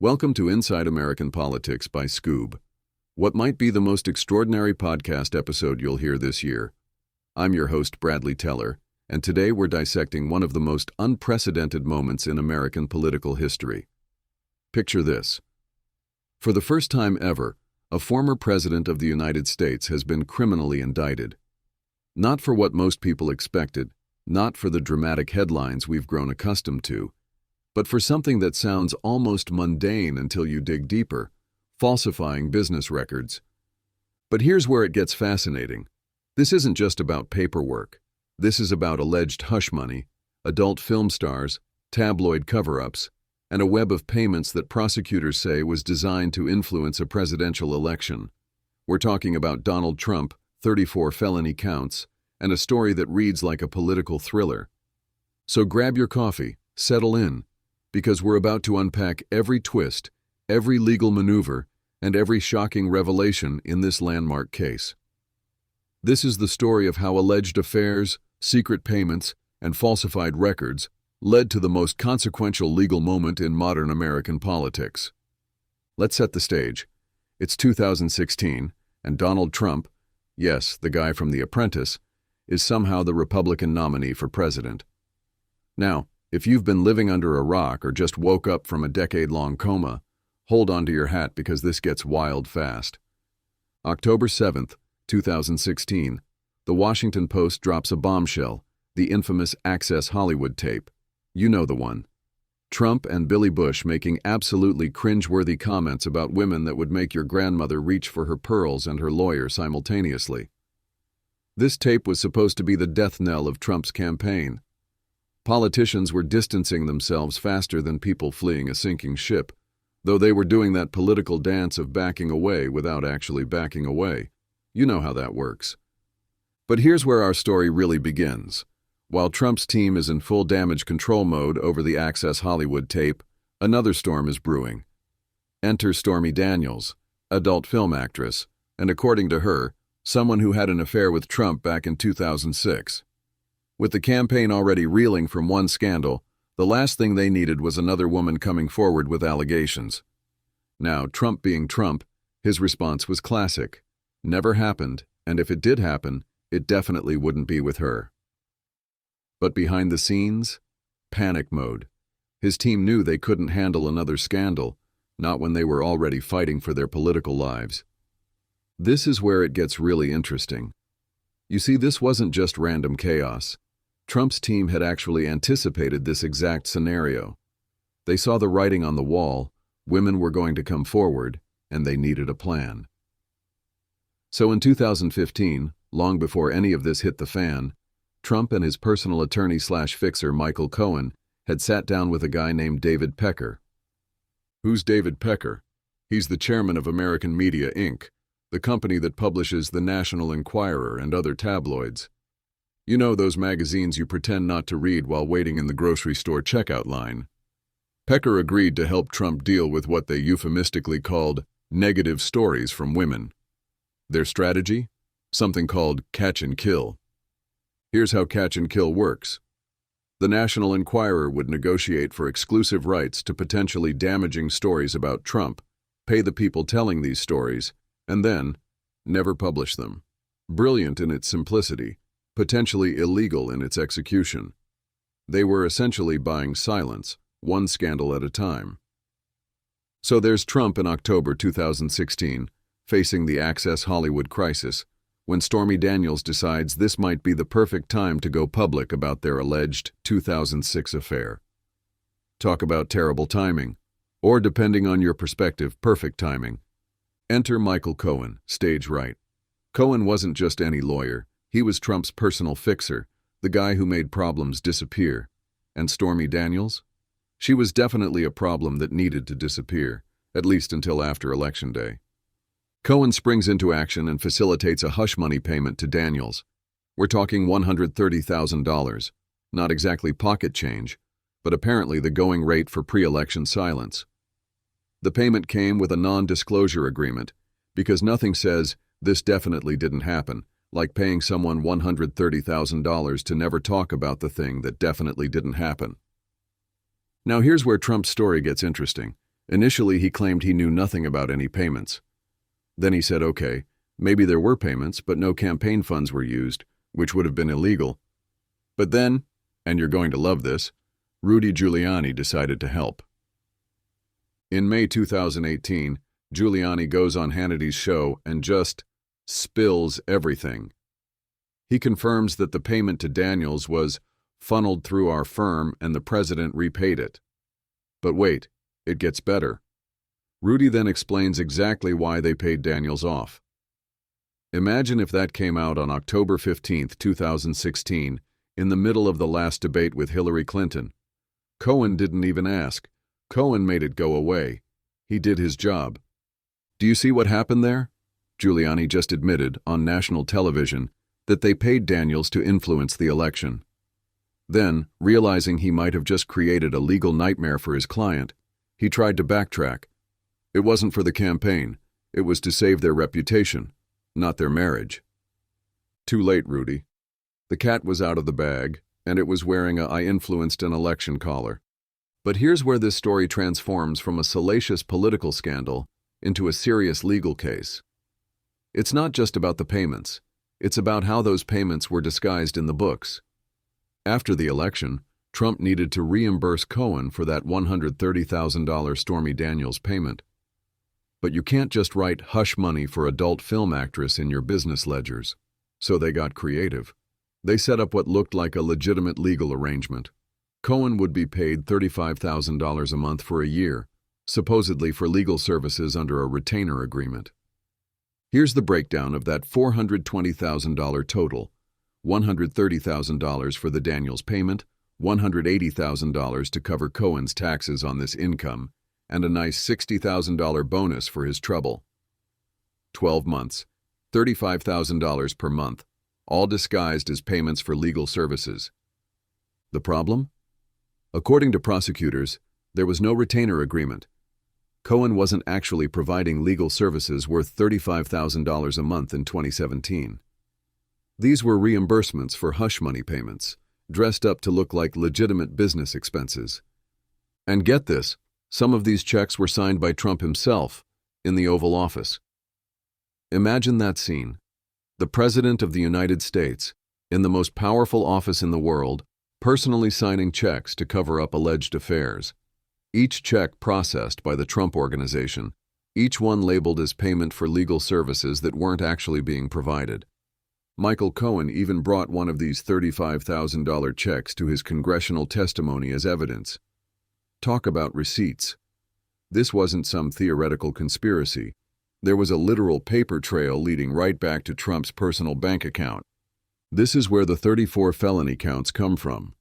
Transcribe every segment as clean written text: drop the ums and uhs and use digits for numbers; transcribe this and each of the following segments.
Welcome to Inside American Politics by Skoob. What might be the most extraordinary podcast episode you'll hear this year. I'm your host, Bradley Teller, and today we're dissecting one of the most unprecedented moments in American political history. Picture this. For the first time ever, a former president of the United States has been criminally indicted. Not for what most people expected, not for the dramatic headlines we've grown accustomed to, but for something that sounds almost mundane until you dig deeper: falsifying business records. But here's where it gets fascinating. This isn't just about paperwork. This is about alleged hush money, adult film stars, tabloid cover-ups, and a web of payments that prosecutors say was designed to influence a presidential election. We're talking about Donald Trump, 34 felony counts, and a story that reads like a political thriller. So grab your coffee, settle in, because we're about to unpack every twist, every legal maneuver, and every shocking revelation in this landmark case. This is the story of how alleged affairs, secret payments, and falsified records led to the most consequential legal moment in modern American politics. Let's set the stage. It's 2016, and Donald Trump, yes, the guy from The Apprentice, is somehow the Republican nominee for president. Now, if you've been living under a rock or just woke up from a decade-long coma, hold on to your hat because this gets wild fast. October 7th, 2016, The Washington Post drops a bombshell, the infamous Access Hollywood tape. You know the one. Trump and Billy Bush making absolutely cringe-worthy comments about women that would make your grandmother reach for her pearls and her lawyer simultaneously. This tape was supposed to be the death knell of Trump's campaign. Politicians were distancing themselves faster than people fleeing a sinking ship, though they were doing that political dance of backing away without actually backing away. You know how that works. But here's where our story really begins. While Trump's team is in full damage control mode over the Access Hollywood tape, another storm is brewing. Enter Stormy Daniels, adult film actress, and according to her, someone who had an affair with Trump back in 2006. With the campaign already reeling from one scandal, the last thing they needed was another woman coming forward with allegations. Now, Trump being Trump, his response was classic. Never happened, and if it did happen, it definitely wouldn't be with her. But behind the scenes, panic mode. His team knew they couldn't handle another scandal, not when they were already fighting for their political lives. This is where it gets really interesting. You see, this wasn't just random chaos. Trump's team had actually anticipated this exact scenario. They saw the writing on the wall, women were going to come forward, and they needed a plan. So in 2015, long before any of this hit the fan, Trump and his personal attorney/fixer Michael Cohen had sat down with a guy named David Pecker. Who's David Pecker? He's the chairman of American Media, Inc., the company that publishes the National Enquirer and other tabloids. You know, those magazines you pretend not to read while waiting in the grocery store checkout line. Pecker agreed to help Trump deal with what they euphemistically called negative stories from women. Their strategy? Something called catch and kill. Here's how catch and kill works. The National Enquirer would negotiate for exclusive rights to potentially damaging stories about Trump, pay the people telling these stories, and then never publish them. Brilliant in its simplicity, potentially illegal in its execution. They were essentially buying silence, one scandal at a time. So there's Trump in October 2016, facing the Access Hollywood crisis, when Stormy Daniels decides this might be the perfect time to go public about their alleged 2006 affair. Talk about terrible timing, or depending on your perspective, perfect timing. Enter Michael Cohen, stage right. Cohen wasn't just any lawyer. He was Trump's personal fixer, the guy who made problems disappear. And Stormy Daniels? She was definitely a problem that needed to disappear, at least until after Election Day. Cohen springs into action and facilitates a hush money payment to Daniels. We're talking $130,000. Not exactly pocket change, but apparently the going rate for pre-election silence. The payment came with a non-disclosure agreement, because nothing says, "This definitely didn't happen," like paying someone $130,000 to never talk about the thing that definitely didn't happen. Now here's where Trump's story gets interesting, Initially, he claimed he knew nothing about any payments. Then he said, okay, maybe there were payments, but no campaign funds were used, which would have been illegal. But then, and you're going to love this, Rudy Giuliani decided to help. In May 2018, Giuliani goes on Hannity's show and just spills everything. He confirms that the payment to Daniels was funneled through our firm and the president repaid it. But wait, it gets better. Rudy then explains exactly why they paid Daniels off. Imagine if that came out on October 15, 2016, in the middle of the last debate with Hillary Clinton. Cohen didn't even ask. Cohen made it go away. He did his job. Do you see what happened there? Giuliani just admitted on national television that they paid Daniels to influence the election. Then, realizing he might have just created a legal nightmare for his client, he tried to backtrack. It wasn't for the campaign. It was to save their reputation, not their marriage. Too late, Rudy. The cat was out of the bag, and it was wearing a "I influenced an election" collar. But here's where this story transforms from a salacious political scandal into a serious legal case. It's not just about the payments. It's about how those payments were disguised in the books. After the election, Trump needed to reimburse Cohen for that $130,000 Stormy Daniels payment. But you can't just write hush money for adult film actress in your business ledgers. So they got creative. They set up what looked like a legitimate legal arrangement. Cohen would be paid $35,000 a month for a year, supposedly for legal services under a retainer agreement. Here's the breakdown of that $420,000 total: $130,000 for the Daniels payment, $180,000 to cover Cohen's taxes on this income, and a nice $60,000 bonus for his trouble. 12 months, $35,000 per month, all disguised as payments for legal services. The problem? According to prosecutors, there was no retainer agreement. Cohen wasn't actually providing legal services worth $35,000 a month in 2017. These were reimbursements for hush money payments, dressed up to look like legitimate business expenses. And get this, some of these checks were signed by Trump himself in the Oval Office. Imagine that scene. The President of the United States, in the most powerful office in the world, personally signing checks to cover up alleged affairs. Each check processed by the Trump Organization, each one labeled as payment for legal services that weren't actually being provided. Michael Cohen even brought one of these $35,000 checks to his congressional testimony as evidence. Talk about receipts. This wasn't some theoretical conspiracy. There was a literal paper trail leading right back to Trump's personal bank account. This is where the 34 felony counts come from.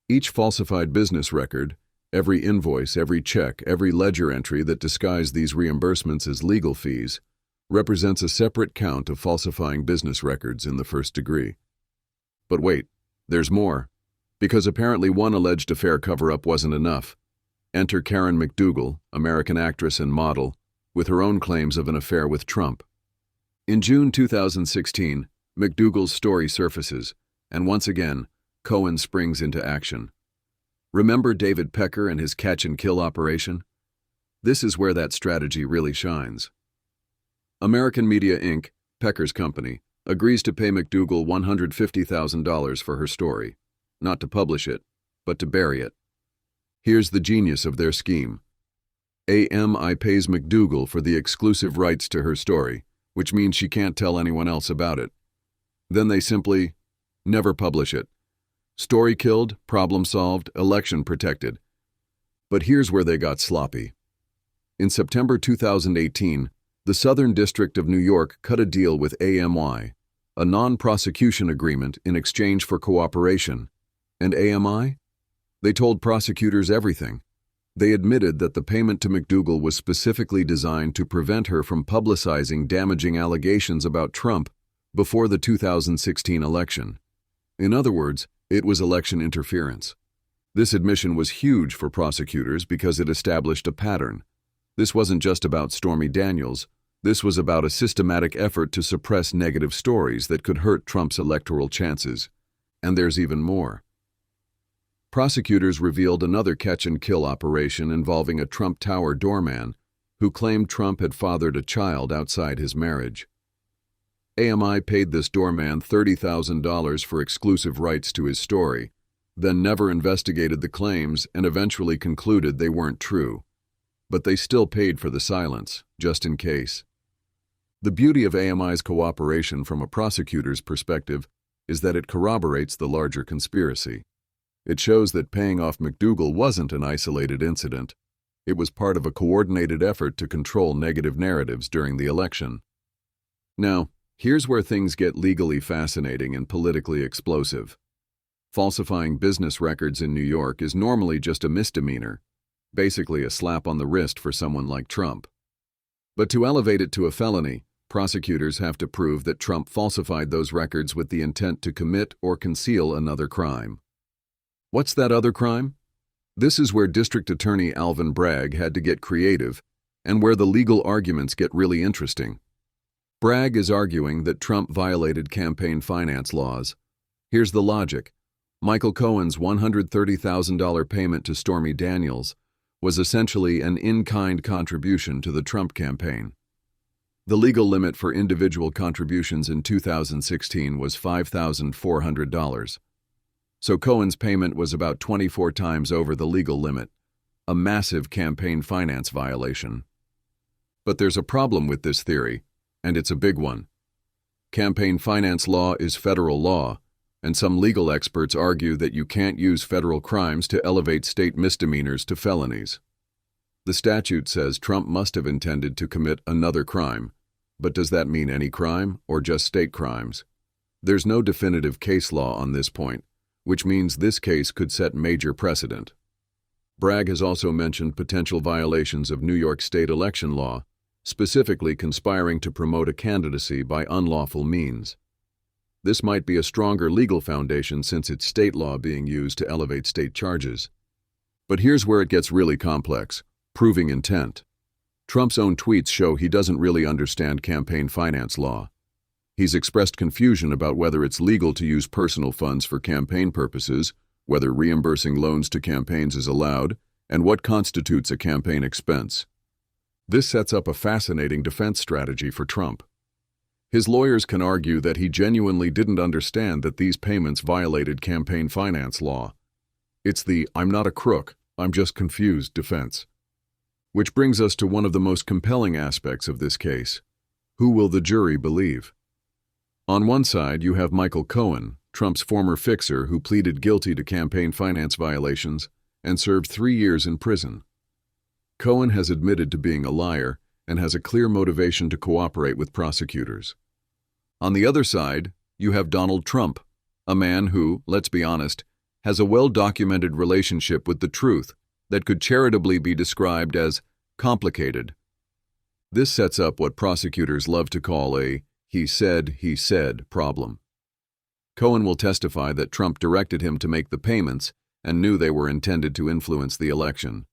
Each falsified business record, every invoice, every check, every ledger entry that disguised these reimbursements as legal fees, represents a separate count of falsifying business records in the first degree. But wait, there's more. Because apparently one alleged affair cover-up wasn't enough. Enter Karen McDougal, American actress and model, with her own claims of an affair with Trump. In June 2016, McDougal's story surfaces, and once again, Cohen springs into action. Remember David Pecker and his catch-and-kill operation? This is where that strategy really shines. American Media Inc., Pecker's company, agrees to pay McDougal $150,000 for her story, not to publish it, but to bury it. Here's the genius of their scheme. AMI pays McDougal for the exclusive rights to her story, which means she can't tell anyone else about it. Then they simply never publish it. Story killed, problem solved, election protected. But here's where they got sloppy. In September 2018, the Southern District of New York cut a deal with AMI, a non-prosecution agreement in exchange for cooperation. And AMI? They told prosecutors everything. They admitted that the payment to McDougal was specifically designed to prevent her from publicizing damaging allegations about Trump before the 2016 election. In other words, it was election interference. This admission was huge for prosecutors because it established a pattern. This wasn't just about Stormy Daniels. This was about a systematic effort to suppress negative stories that could hurt Trump's electoral chances. And there's even more. prosecutors revealed another catch-and-kill operation involving a Trump Tower doorman who claimed Trump had fathered a child outside his marriage. AMI paid this doorman $30,000 for exclusive rights to his story, then never investigated the claims and eventually concluded they weren't true. But they still paid for the silence, just in case. The beauty of AMI's cooperation from a prosecutor's perspective is that it corroborates the larger conspiracy. It shows that paying off McDougal wasn't an isolated incident. It was part of a coordinated effort to control negative narratives during the election. Now, here's where things get legally fascinating and politically explosive. Falsifying business records in New York is normally just a misdemeanor, basically a slap on the wrist for someone like Trump. But to elevate it to a felony, prosecutors have to prove that Trump falsified those records with the intent to commit or conceal another crime. What's that other crime? This is where District Attorney Alvin Bragg had to get creative and where the legal arguments get really interesting. Bragg is arguing that Trump violated campaign finance laws. Here's the logic. Michael Cohen's $130,000 payment to Stormy Daniels was essentially an in-kind contribution to the Trump campaign. The legal limit for individual contributions in 2016 was $5,400. So Cohen's payment was about 24 times over the legal limit, a massive campaign finance violation. But there's a problem with this theory, and it's a big one. Campaign finance law is federal law, and some legal experts argue that you can't use federal crimes to elevate state misdemeanors to felonies. The statute says Trump must have intended to commit another crime, but does that mean any crime or just state crimes? There's no definitive case law on this point, which means this case could set major precedent. Bragg has also mentioned potential violations of New York state election law, specifically conspiring to promote a candidacy by unlawful means. This might be a stronger legal foundation since it's state law being used to elevate state charges. But here's where it gets really complex: proving intent. Trump's own tweets show he doesn't really understand campaign finance law. He's expressed confusion about whether it's legal to use personal funds for campaign purposes, whether reimbursing loans to campaigns is allowed, and what constitutes a campaign expense. This sets up a fascinating defense strategy for Trump. His lawyers can argue that he genuinely didn't understand that these payments violated campaign finance law. It's the "I'm not a crook, I'm just confused" defense. Which brings us to one of the most compelling aspects of this case. Who will the jury believe? On one side, you have Michael Cohen, Trump's former fixer who pleaded guilty to campaign finance violations and served 3 years in prison. Cohen has admitted to being a liar and has a clear motivation to cooperate with prosecutors. On the other side, you have Donald Trump, a man who, let's be honest, has a well-documented relationship with the truth that could charitably be described as complicated. This sets up what prosecutors love to call a he said problem. Cohen will testify that Trump directed him to make the payments and knew they were intended to influence the election.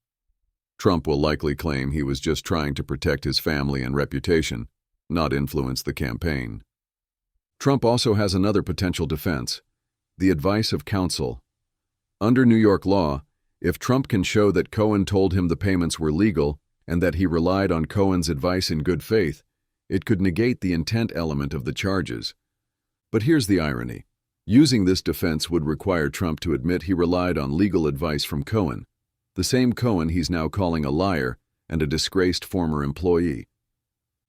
Trump will likely claim he was just trying to protect his family and reputation, not influence the campaign. Trump also has another potential defense: the advice of counsel. Under New York law, if Trump can show that Cohen told him the payments were legal and that he relied on Cohen's advice in good faith, it could negate the intent element of the charges. But here's the irony. Using this defense would require Trump to admit he relied on legal advice from Cohen, the same Cohen he's now calling a liar and a disgraced former employee.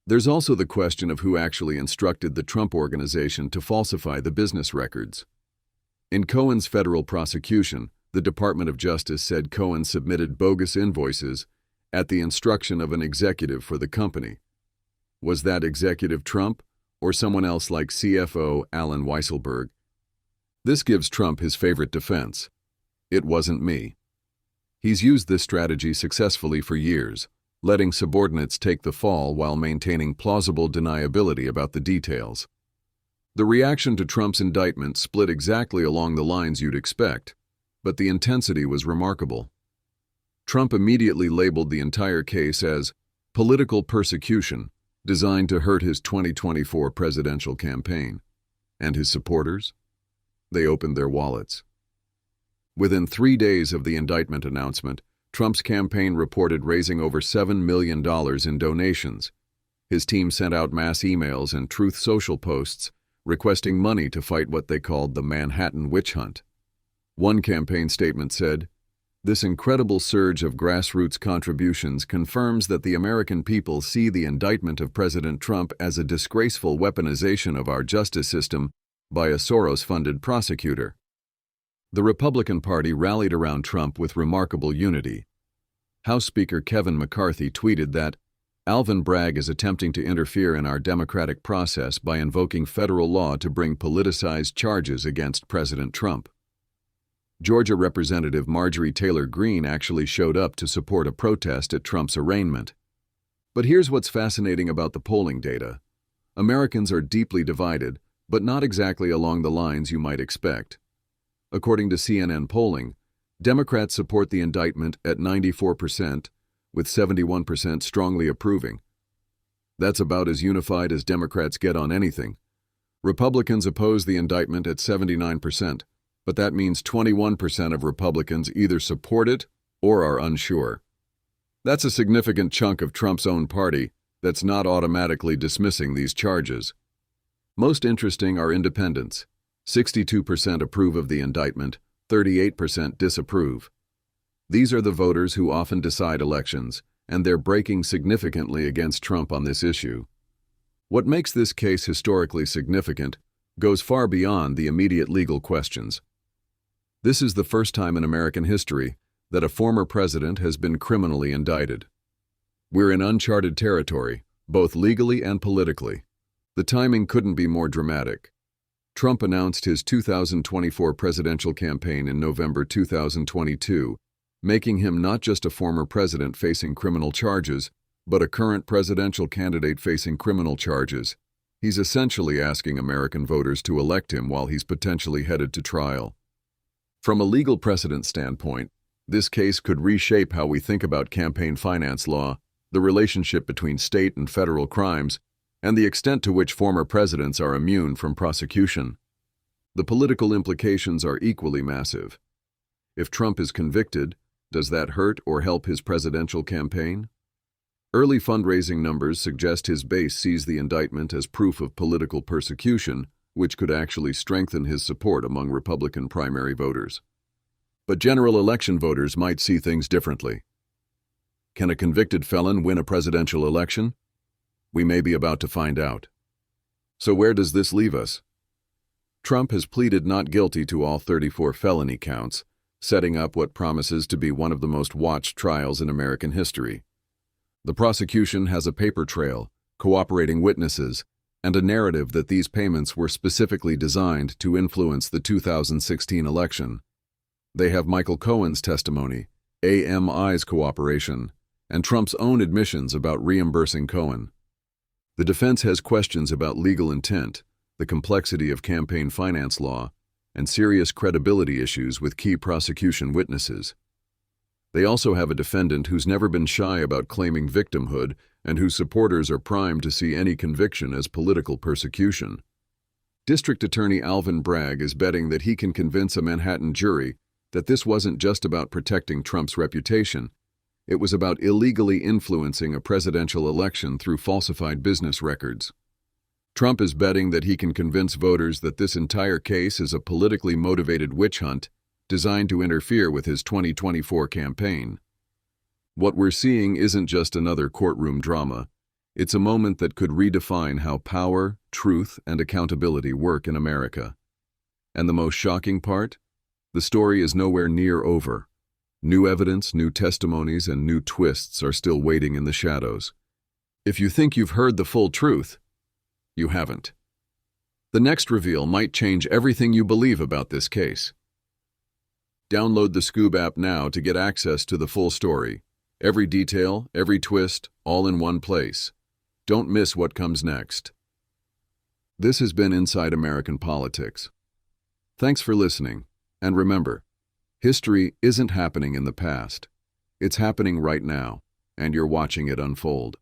There's also the question of who actually instructed the Trump Organization to falsify the business records. In Cohen's federal prosecution, the Department of Justice said Cohen submitted bogus invoices at the instruction of an executive for the company. Was that executive Trump or someone else like CFO Alan Weisselberg? This gives Trump his favorite defense: it wasn't me. He's used this strategy successfully for years, letting subordinates take the fall while maintaining plausible deniability about the details. The reaction to Trump's indictment split exactly along the lines you'd expect, but the intensity was remarkable. Trump immediately labeled the entire case as political persecution, designed to hurt his 2024 presidential campaign. And his supporters? They opened their wallets. Within 3 days of the indictment announcement, Trump's campaign reported raising over $7 million in donations. His team sent out mass emails and Truth Social posts requesting money to fight what they called the Manhattan witch hunt. One campaign statement said, "This incredible surge of grassroots contributions confirms that the American people see the indictment of President Trump as a disgraceful weaponization of our justice system by a Soros-funded prosecutor." The Republican Party rallied around Trump with remarkable unity. House Speaker Kevin McCarthy tweeted that, "Alvin Bragg is attempting to interfere in our democratic process by invoking federal law to bring politicized charges against President Trump." Georgia Representative Marjorie Taylor Greene actually showed up to support a protest at Trump's arraignment. But here's what's fascinating about the polling data. Americans are deeply divided, but not exactly along the lines you might expect. According to CNN polling, Democrats support the indictment at 94%, with 71% strongly approving. That's about as unified as Democrats get on anything. Republicans oppose the indictment at 79%, but that means 21% of Republicans either support it or are unsure. That's a significant chunk of Trump's own party that's not automatically dismissing these charges. Most interesting are independents. 62% approve of the indictment, 38% disapprove. These are the voters who often decide elections, and they're breaking significantly against Trump on this issue. What makes this case historically significant goes far beyond the immediate legal questions. This is the first time in American history that a former president has been criminally indicted. We're in uncharted territory, both legally and politically. The timing couldn't be more dramatic. Trump announced his 2024 presidential campaign in November 2022, making him not just a former president facing criminal charges, but a current presidential candidate facing criminal charges. He's essentially asking American voters to elect him while he's potentially headed to trial. From a legal precedent standpoint, this case could reshape how we think about campaign finance law, the relationship between state and federal crimes, and the extent to which former presidents are immune from prosecution. The political implications are equally massive. If Trump is convicted, does that hurt or help his presidential campaign? Early fundraising numbers suggest his base sees the indictment as proof of political persecution, which could actually strengthen his support among Republican primary voters. But general election voters might see things differently. Can a convicted felon win a presidential election? We may be about to find out. So where does this leave us? Trump has pleaded not guilty to all 34 felony counts, setting up what promises to be one of the most watched trials in American history. The prosecution has a paper trail, cooperating witnesses, and a narrative that these payments were specifically designed to influence the 2016 election. They have Michael Cohen's testimony, AMI's cooperation, and Trump's own admissions about reimbursing Cohen. The defense has questions about legal intent, the complexity of campaign finance law, and serious credibility issues with key prosecution witnesses. They also have a defendant who's never been shy about claiming victimhood and whose supporters are primed to see any conviction as political persecution. District Attorney Alvin Bragg is betting that he can convince a Manhattan jury that this wasn't just about protecting Trump's reputation. It was about illegally influencing a presidential election through falsified business records. Trump is betting that he can convince voters that this entire case is a politically motivated witch hunt designed to interfere with his 2024 campaign. What we're seeing isn't just another courtroom drama. It's a moment that could redefine how power, truth, and accountability work in America. And the most shocking part? The story is nowhere near over. New evidence, new testimonies, and new twists are still waiting in the shadows. If you think you've heard the full truth, you haven't. The next reveal might change everything you believe about this case. Download the Skoob app now to get access to the full story. Every detail, every twist, all in one place. Don't miss what comes next. This has been Inside American Politics. Thanks for listening, and remember, history isn't happening in the past. It's happening right now, and you're watching it unfold.